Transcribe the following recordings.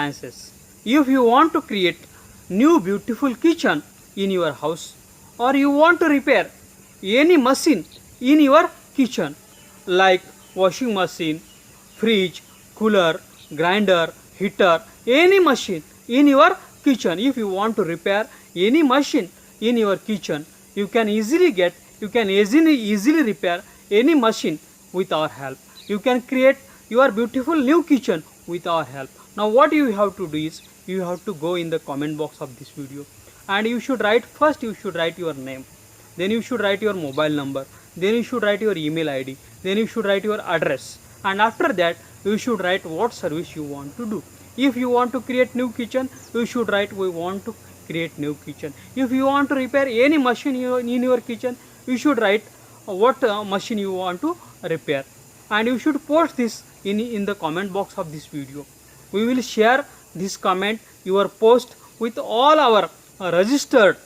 appliances. If you want to create new beautiful kitchen in your house, or you want to repair any machine in your kitchen like washing machine, fridge, cooler, grinder, heater, any machine in your kitchen, if you want to repair any machine in your kitchen, you can easily repair any machine with our help. You can create your beautiful new kitchen with our help. Now what you have to do is, you have to go in the comment box of this video, and you should write your name, then you should write your mobile number, then you should write your email id, then you should write your address, and after that you should write what service you want to do. If you want to create new kitchen, you should write we want to create new kitchen. If you want to repair any machine in your kitchen, you should write what machine you want to repair, and you should post this in the comment box of this video. We will share this comment, your post, with all our registered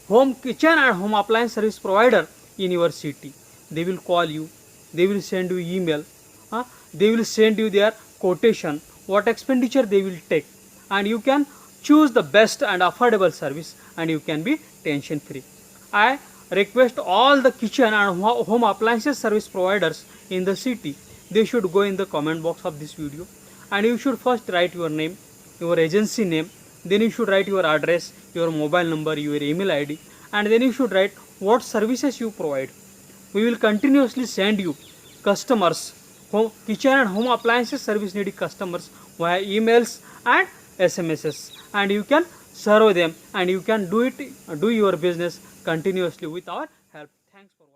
home kitchen and home appliance service provider in your city. They will call you, they will send you email, they will send you their quotation, what expenditure they will take, and you can choose the best and affordable service, and you can be tension free. I request all the kitchen and home appliances service providers in the city, they should go in the comment box of this video, and you should first write your name, your agency name, then you should write your address, your mobile number, your email id, and then you should write what services you provide. We will continuously send you customers, kitchen and home appliances service needy customers via emails and SMSs, and you can serve them, and you can do your business continuously with our help. Thanks for watching.